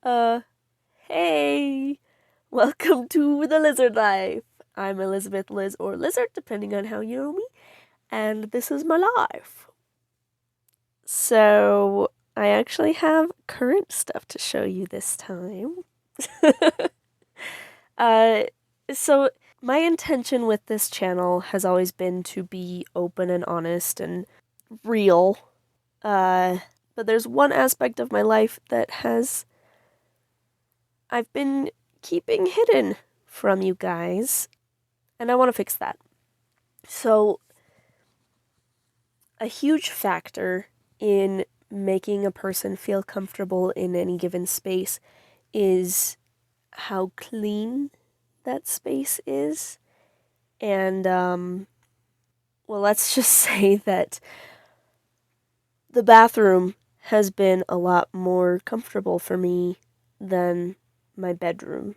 Uh, hey! Welcome to the Lizard Life. I'm Elizabeth, Liz, or Lizard, depending on how you know me, and this is my life. So, I actually have current stuff to show you this time. uh, so, my intention with this channel has always been to be open and honest and real. But there's one aspect of my life that I've been keeping hidden from you guys, and I want to fix that. So, a huge factor in making a person feel comfortable in any given space is how clean that space is. And, well, let's just say that the bathroom has been a lot more comfortable for me than my bedroom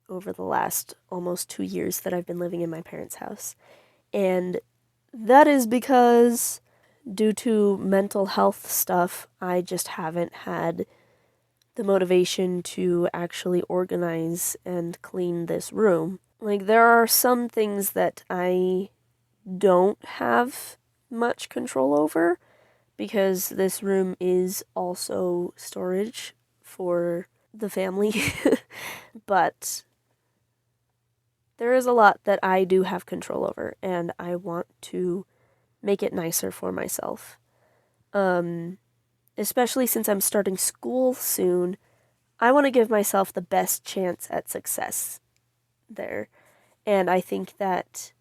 over the last almost 2 years that I've been living in my parents' house. And that is because, due to mental health stuff, I just haven't had the motivation to actually organize and clean this room. Like, there are some things that I don't have much control over because this room is also storage for the family. But there is a lot that I do have control over, and I want to make it nicer for myself. Especially since I'm starting school soon, I want to give myself the best chance at success there. And I think that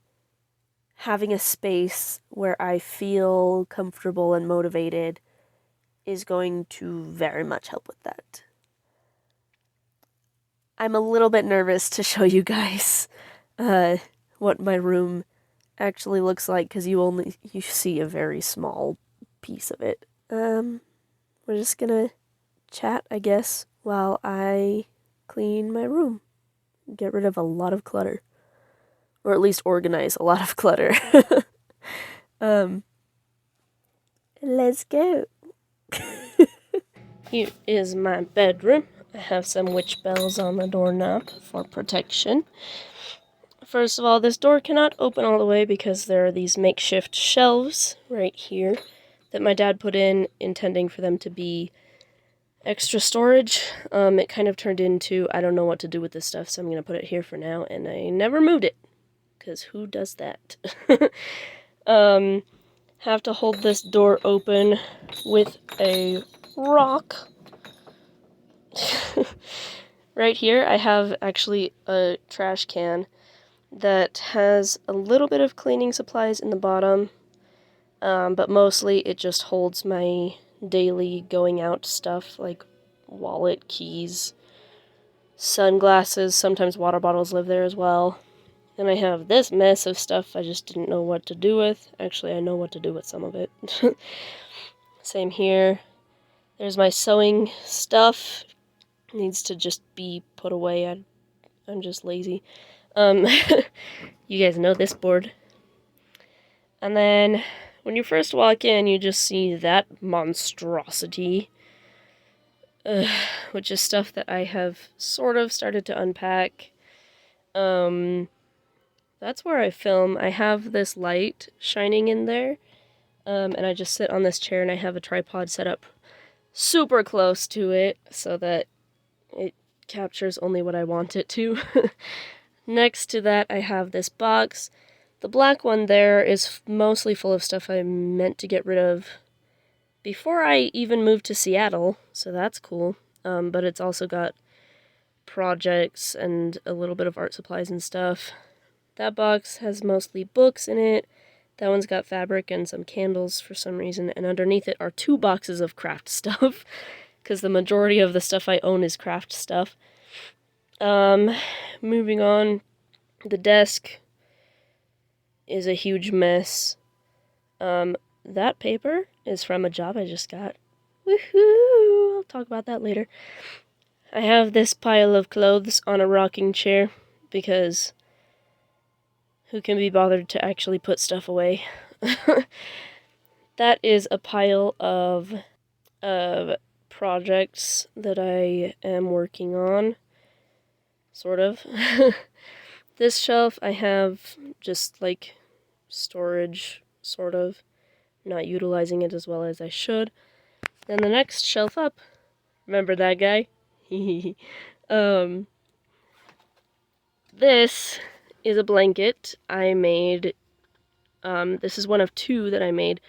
having a space where I feel comfortable and motivated is going to very much help with that. I'm a little bit nervous to show you guys what my room actually looks like because you see a very small piece of it. We're just gonna chat, I guess, while I clean my room. Get rid of a lot of clutter. Or at least organize a lot of clutter. um, let's go. Here is my bedroom. I have some witch bells on the doorknob for protection. First of all, this door cannot open all the way because there are these makeshift shelves right here that my dad put in, intending for them to be extra storage. It kind of turned into, I don't know what to do with this stuff, so I'm going to put it here for now, and I never moved it, because who does that? Have to hold this door open with a rock. Right here, I have actually a trash can that has a little bit of cleaning supplies in the bottom, but mostly it just holds my daily going out stuff, like wallet, keys, sunglasses, sometimes water bottles live there as well. And I have this mess of stuff I just didn't know what to do with. Actually, I know what to do with some of it. Same here. There's my sewing stuff. It needs to just be put away. I'm just lazy. You guys know this board. And then, when you first walk in, you just see that monstrosity. Which is stuff that I have sort of started to unpack. That's where I film. I have this light shining in there, and I just sit on this chair and I have a tripod set up super close to it so that it captures only what I want it to. Next to that, I have this box. The black one there is mostly full of stuff I meant to get rid of before I even moved to Seattle, so that's cool. But it's also got projects and a little bit of art supplies and stuff. That box has mostly books in it. That one's got fabric and some candles for some reason, and underneath it are 2 boxes of craft stuff, because the majority of the stuff I own is craft stuff. Moving on, the desk is a huge mess. That paper is from a job I just got. Woohoo! I'll talk about that later. I have this pile of clothes on a rocking chair, because who can be bothered to actually put stuff away? That is a pile of projects that I am working on, sort of. This shelf I have just like storage, sort of, not utilizing it as well as I should. Then the next shelf up, remember that guy? This is a blanket I made. This is one of two that I made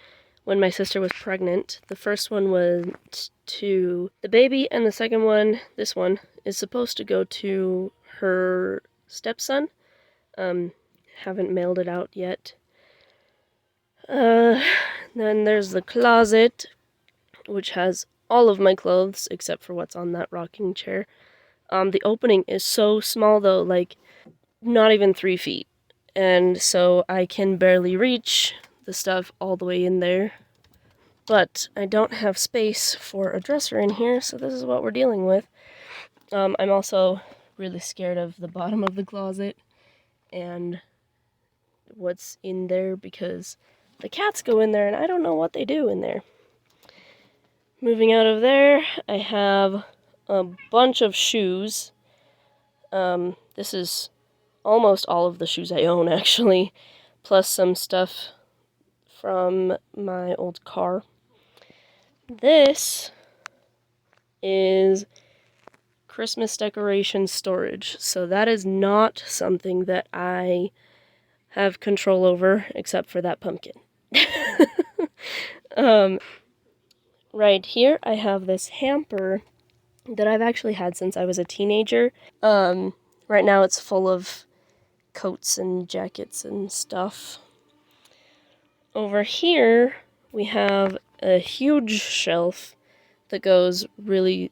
when my sister was pregnant. The first one was to the baby, and the second one, this one, is supposed to go to her stepson. Haven't mailed it out yet. Then there's the closet, which has all of my clothes except for what's on that rocking chair. The opening is so small though, like not even 3 feet. And so I can barely reach the stuff all the way in there. But I don't have space for a dresser in here, so this is what we're dealing with. I'm also really scared of the bottom of the closet and what's in there because the cats go in there and I don't know what they do in there. Moving out of there, I have a bunch of shoes. This is almost all of the shoes I own, actually, plus some stuff from my old car. This is Christmas decoration storage, so that is not something that I have control over, except for that pumpkin. Right here, I have this hamper that I've actually had since I was a teenager. Right now it's full of coats and jackets and stuff. Over here, we have a huge shelf that goes really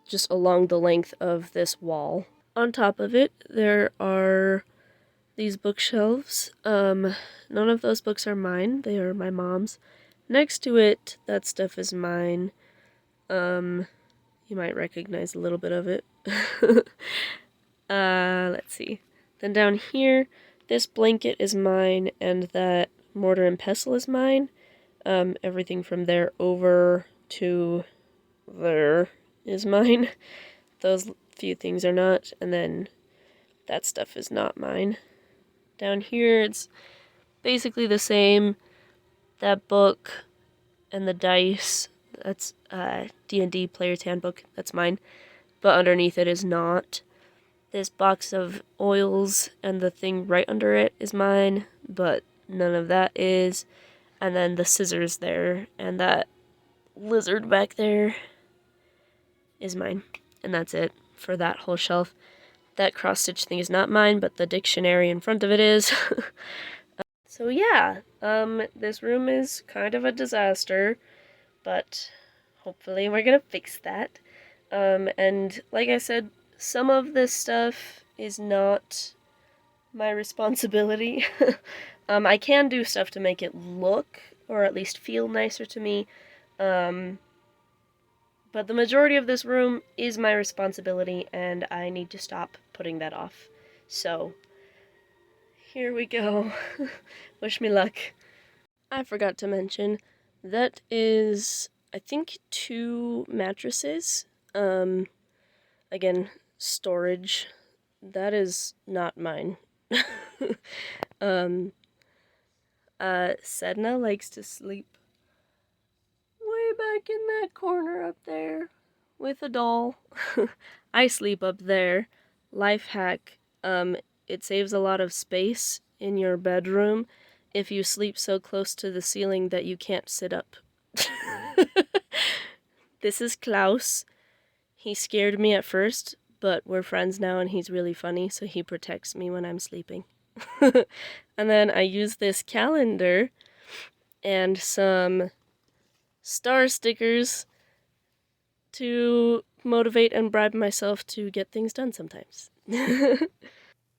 just along the length of this wall. On top of it, there are these bookshelves. None of those books are mine. They are my mom's. Next to it, that stuff is mine. You might recognize a little bit of it. Let's see. Then down here, this blanket is mine, and that mortar and pestle is mine. Everything from there over to there is mine. Those few things are not, and then that stuff is not mine. Down here, it's basically the same. That book and the dice, that's D&D Player's Handbook, that's mine. But underneath it is not. This box of oils and the thing right under it is mine, but none of that is. And then the scissors there and that lizard back there is mine. And that's it for that whole shelf. That cross-stitch thing is not mine, but the dictionary in front of it is. So yeah, this room is kind of a disaster, but hopefully we're gonna fix that. And like I said, some of this stuff is not my responsibility. I can do stuff to make it look, or at least feel nicer to me, but the majority of this room is my responsibility, and I need to stop putting that off. So, here we go. Wish me luck. I forgot to mention, that is, I think, 2 mattresses. Again, storage. That is not mine. Sedna likes to sleep way back in that corner up there with a doll. I sleep up there. Life hack, it saves a lot of space in your bedroom if you sleep so close to the ceiling that you can't sit up. This is Klaus. He scared me at first, but we're friends now and he's really funny, so he protects me when I'm sleeping. And then I use this calendar and some star stickers to motivate and bribe myself to get things done sometimes.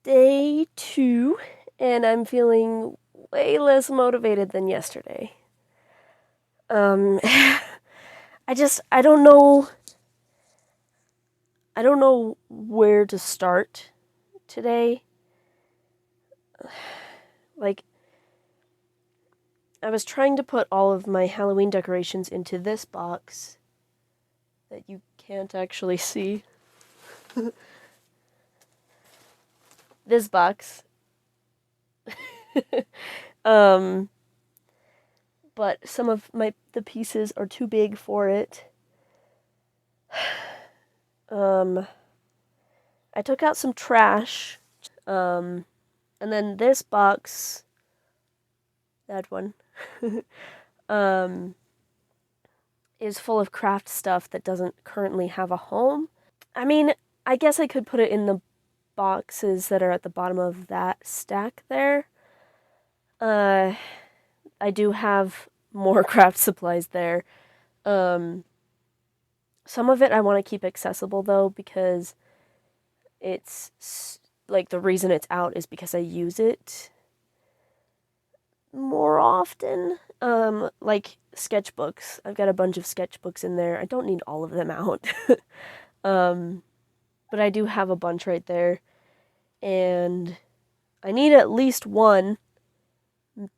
Day 2, and I'm feeling way less motivated than yesterday. I don't know. I don't know where to start today. Like, I was trying to put all of my Halloween decorations into this box, that you can't actually see. This box. But some of the pieces are too big for it. I took out some trash. And then this box, that one, is full of craft stuff that doesn't currently have a home. I mean, I guess I could put it in the boxes that are at the bottom of that stack there. I do have more craft supplies there. Some of it I want to keep accessible though, because it's like the reason it's out is because I use it more often. Like sketchbooks. I've got a bunch of sketchbooks in there. I don't need all of them out. But I do have a bunch right there. And I need at least one.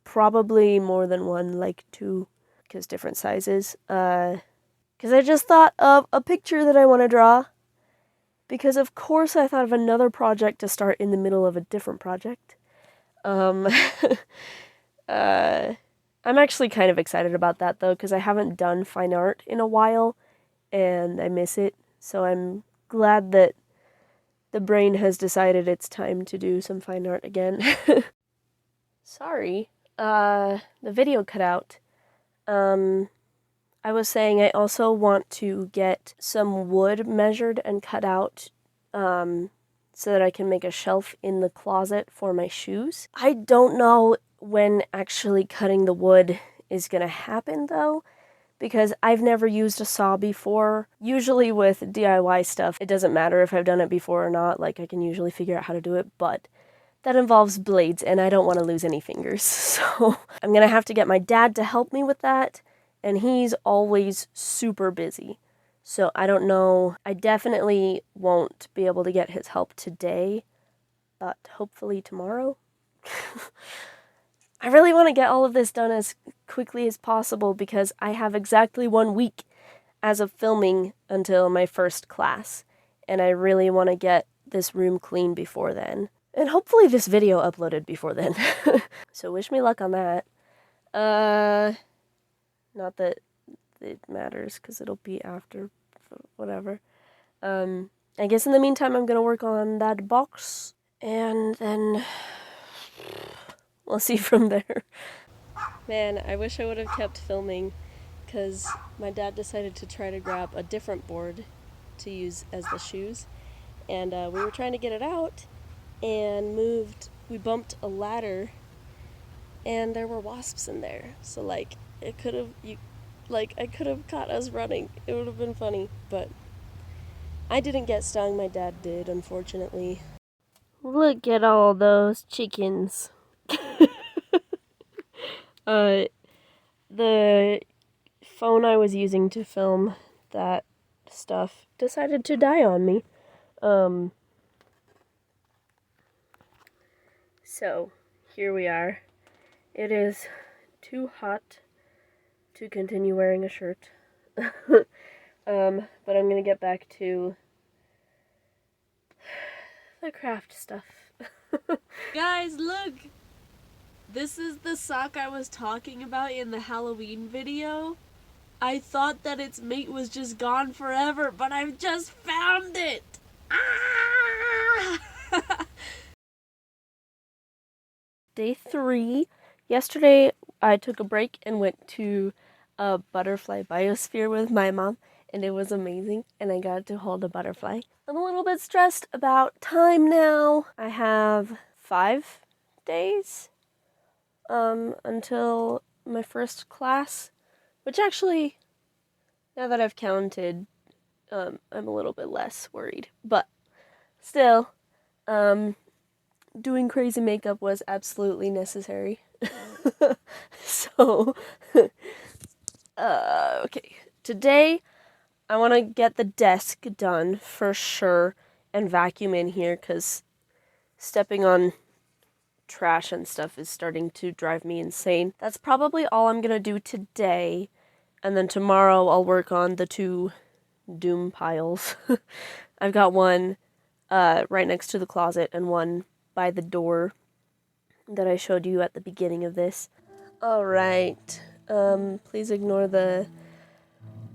Probably more than one, like 2, because different sizes. Because I just thought of a picture that I want to draw. Because of course I thought of another project to start in the middle of a different project. I'm actually kind of excited about that though, because I haven't done fine art in a while, and I miss it. So I'm glad that the brain has decided it's time to do some fine art again. Sorry, the video cut out. I was saying I also want to get some wood measured and cut out, so that I can make a shelf in the closet for my shoes. I don't know when actually cutting the wood is gonna happen though, because I've never used a saw before. Usually with DIY stuff, it doesn't matter if I've done it before or not, like I can usually figure out how to do it, but that involves blades and I don't want to lose any fingers. So I'm gonna have to get my dad to help me with that, and he's always super busy. So I don't know. I definitely won't be able to get his help today, but hopefully tomorrow. I really want to get all of this done as quickly as possible because I have exactly 1 week as of filming until my first class, and I really want to get this room clean before then. And hopefully this video uploaded before then. So wish me luck on that. Not that it matters because it'll be after, whatever. I guess in the meantime I'm gonna work on that box, and then we'll see from there. Man, I wish I would have kept filming, because my dad decided to try to grab a different board to use as the shoes, and we were trying to get it out, and we bumped a ladder, and there were wasps in there, so like, I could have caught us running. It would have been funny, but I didn't get stung, my dad did, unfortunately. Look at all those chickens. The phone I was using to film that stuff decided to die on me. So, here we are. It is too hot to continue wearing a shirt. But I'm gonna get back to the craft stuff. Guys, look! This is the sock I was talking about in the Halloween video. I thought that its mate was just gone forever, but I've just found it! Ah! Day 3. Yesterday, I took a break and went to a butterfly biosphere with my mom, and it was amazing, and I got to hold a butterfly. I'm a little bit stressed about time now. I have 5 days until my first class, which actually, now that I've counted, I'm a little bit less worried, but still, doing crazy makeup was absolutely necessary. So, okay, today I want to get the desk done for sure and vacuum in here, because stepping on trash and stuff is starting to drive me insane. That's probably all I'm gonna do today, and then tomorrow I'll work on the 2 doom piles. I've got one right next to the closet and one by the door that I showed you at the beginning of this. Alright, please ignore the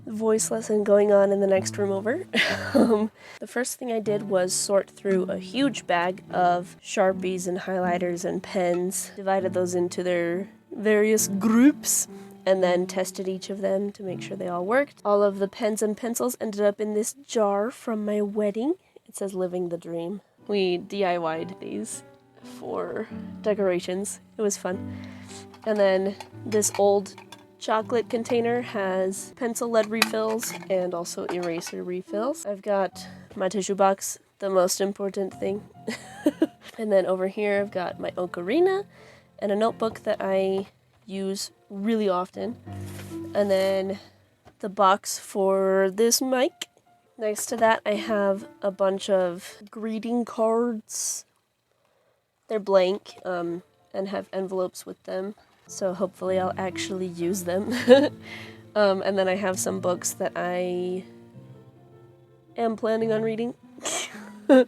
voice lesson going on in the next room over. The first thing I did was sort through a huge bag of Sharpies and highlighters and pens, divided those into their various groups, and then tested each of them to make sure they all worked. All of the pens and pencils ended up in this jar from my wedding. It says Living the Dream. We DIY'd these for decorations. It was fun. And then this old chocolate container has pencil lead refills and also eraser refills. I've got my tissue box, the most important thing. And then over here I've got my ocarina and a notebook that I use really often. And then the box for this mic. Next to that I have a bunch of greeting cards. They're blank and have envelopes with them. So hopefully I'll actually use them. And then I have some books that I am planning on reading. 2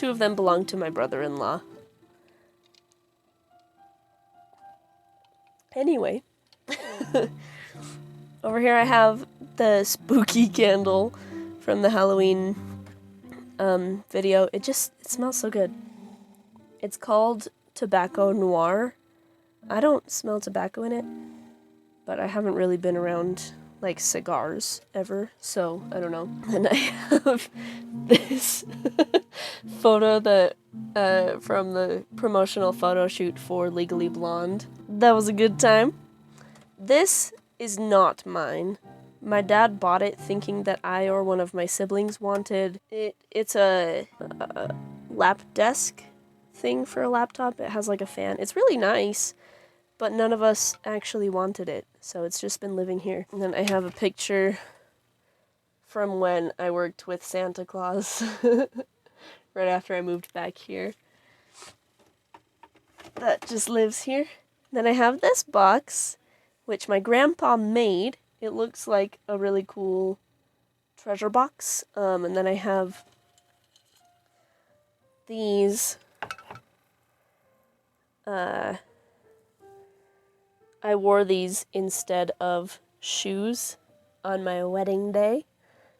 of them belong to my brother-in-law. Anyway. Over here I have the spooky candle from the Halloween video. It smells so good. It's called Tobacco Noir. I don't smell tobacco in it, but I haven't really been around like cigars ever, so I don't know. And I have this photo that from the promotional photo shoot for Legally Blonde. That was a good time. This is not mine. My dad bought it thinking that I or one of my siblings wanted it. It's a lap desk thing for a laptop. It has like a fan. It's really nice, but none of us actually wanted it, so it's just been living here. And then I have a picture from when I worked with Santa Claus right after I moved back here. That just lives here. Then I have this box, which my grandpa made. It looks like a really cool treasure box. And then I have these. I wore these instead of shoes on my wedding day.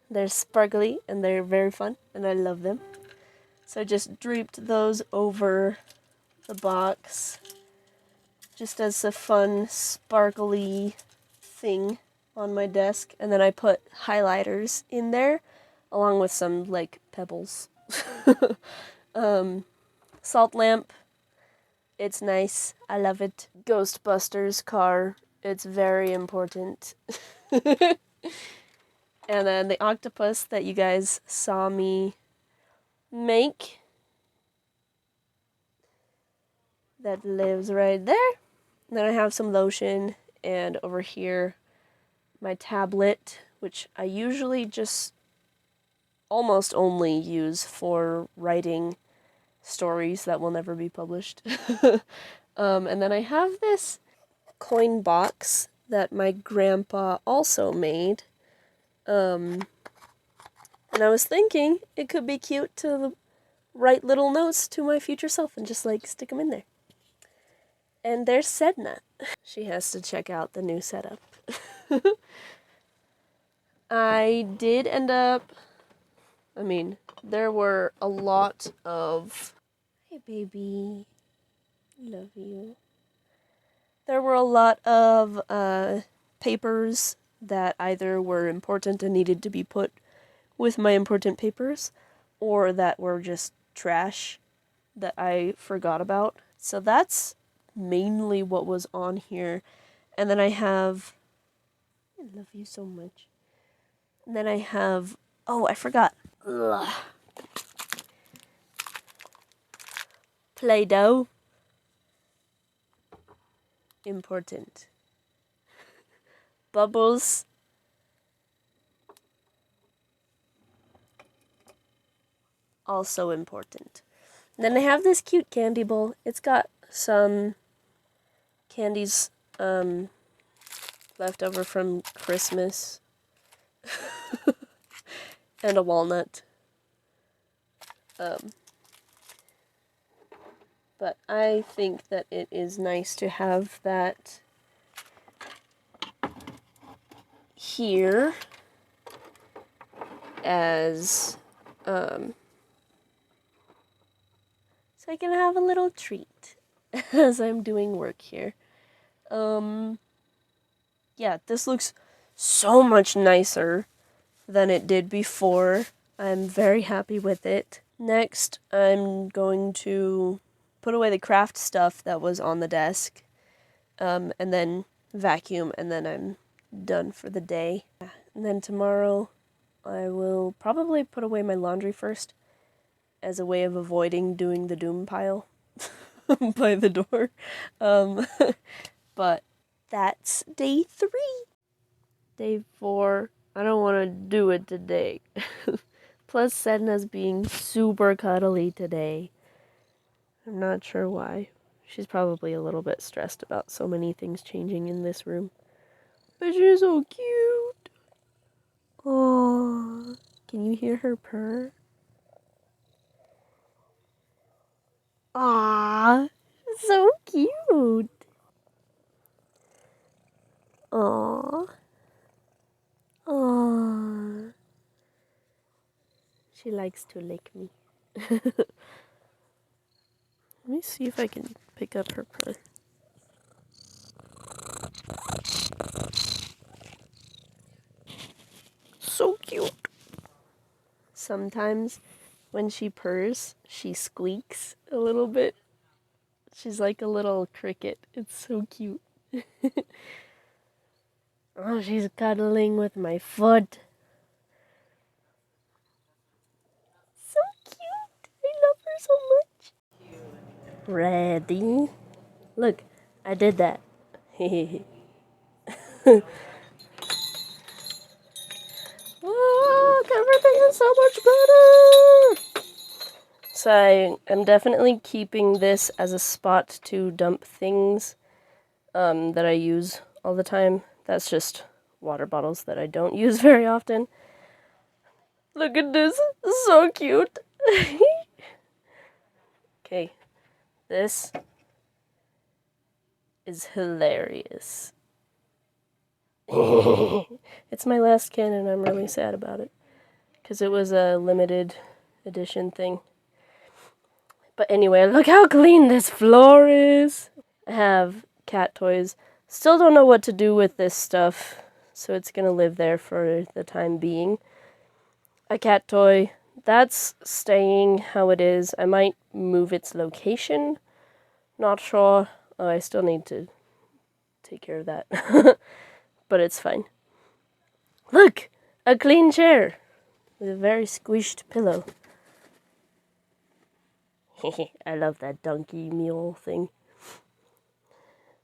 They're sparkly and they're very fun and I love them. So I just draped those over the box just as a fun sparkly thing on my desk. And then I put highlighters in there along with some like pebbles. Salt lamp. It's nice. I love it. Ghostbusters car. It's very important. And then the octopus that you guys saw me make. That lives right there. And then I have some lotion. And over here, my tablet, which I usually just almost only use for writing stories that will never be published. And then I have this coin box that my grandpa also made. And I was thinking it could be cute to write little notes to my future self and just like stick them in there. And there's Sedna. She has to check out the new setup. I did end up, there were a lot of, hey baby, love you. There were a lot of papers that either were important and needed to be put with my important papers, or that were just trash that I forgot about. So that's mainly what was on here. And then I have, I love you so much. And then I have, oh, I forgot. Ugh. Play-Doh. Important. Bubbles. Also important. Then I have this cute candy bowl. It's got some candies left over from Christmas. and a walnut. But I think that it is nice to have that here as, so I can have a little treat as I'm doing work here. Yeah, this looks so much nicer than it did before. I'm very happy with it. Next, I'm going to put away the craft stuff that was on the desk, and then vacuum, and then I'm done for the day. And then tomorrow, I will probably put away my laundry first as a way of avoiding doing the doom pile by the door. But that's day 3. Day 4, I don't want to do it today. Plus, Sedna's being super cuddly today. I'm not sure why. She's probably a little bit stressed about so many things changing in this room. But she's so cute. Aww. Can you hear her purr? Aww. So cute. Aww. Aww. She likes to lick me. Let me see if I can pick up her purr. So cute. Sometimes when she purrs, she squeaks a little bit. She's like a little cricket. It's so cute. Oh, she's cuddling with my foot. So cute. I love her so much. Ready? Look, I did that. Look, everything is so much better. So I am definitely keeping this as a spot to dump things that I use all the time. That's just water bottles that I don't use very often. Look at this. So cute. Okay. This is hilarious. It's my last can and I'm really sad about it. Because it was a limited edition thing. But anyway, look how clean this floor is. I have cat toys. Still don't know what to do with this stuff. So it's going to live there for the time being. A cat toy. That's staying how it is. I might move its location. Not sure. Oh, I still need to take care of that. But it's fine. Look! A clean chair. With a very squished pillow. I love that donkey mule thing.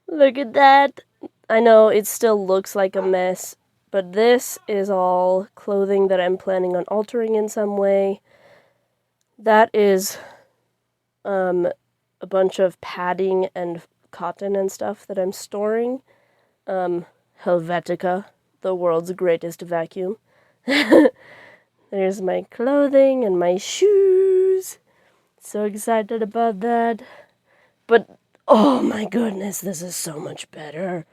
Look at that! I know it still looks like a mess, but this is all clothing that I'm planning on altering in some way. That is a bunch of padding and cotton and stuff that I'm storing. Helvetica, the world's greatest vacuum. There's my clothing and my shoes. So excited about that. But, oh my goodness, this is so much better.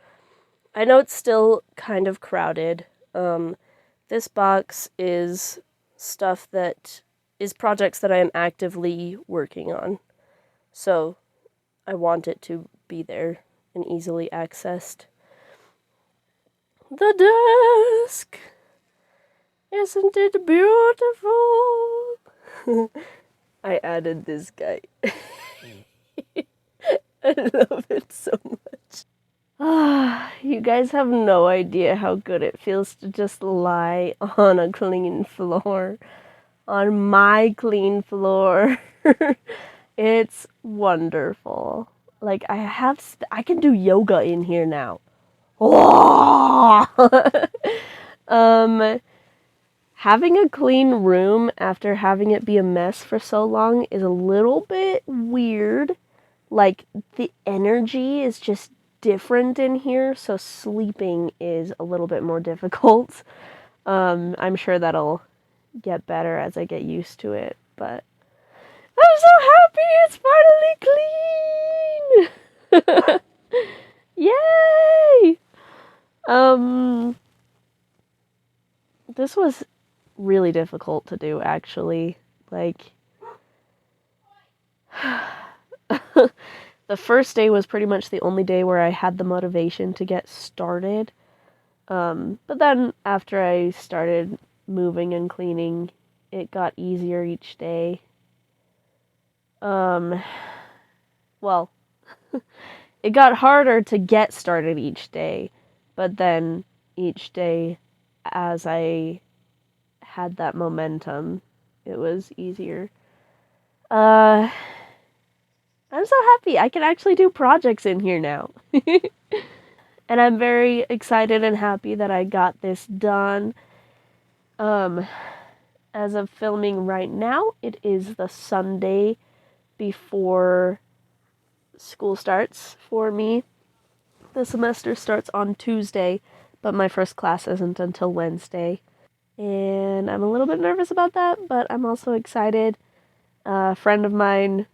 I know it's still kind of crowded. This box is stuff that is projects that I am actively working on. So I want it to be there and easily accessed. The desk! Isn't it beautiful? I added this guy. I love it so much. Ah, you guys have no idea how good it feels to just lie on a clean floor. On my clean floor. It's wonderful. Like, I can do yoga in here now. Having a clean room after having it be a mess for so long is a little bit weird. Like, the energy is just different in here, so sleeping is a little bit more difficult. I'm sure that'll get better as I get used to it, but I'm so happy it's finally clean! Yay! This was really difficult to do, actually. Like, the first day was pretty much the only day where I had the motivation to get started. But then after I started moving and cleaning, it got easier each day. Well, it got harder to get started each day, but then each day, as I had that momentum, it was easier. Uh, I'm so happy I can actually do projects in here now. And I'm very excited and happy that I got this done. As of filming right now, it is the Sunday before school starts for me. The semester starts on Tuesday, but my first class isn't until Wednesday. And I'm a little bit nervous about that, but I'm also excited. A friend of mine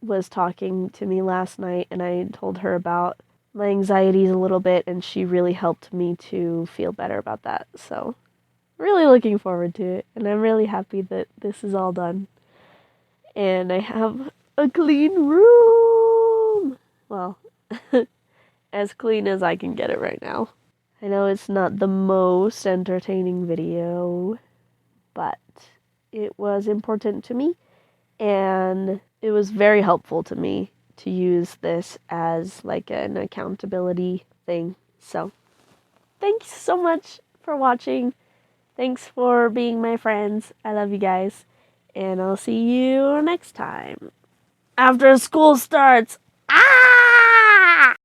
was talking to me last night, and I told her about my anxieties a little bit, and she really helped me to feel better about that. So, really looking forward to it, and I'm really happy that this is all done. And I have a clean room! Well, as clean as I can get it right now. I know it's not the most entertaining video, but it was important to me, and it was very helpful to me to use this as like an accountability thing. So, thanks so much for watching. Thanks for being my friends. I love you guys, and I'll see you next time. After school starts. Ah!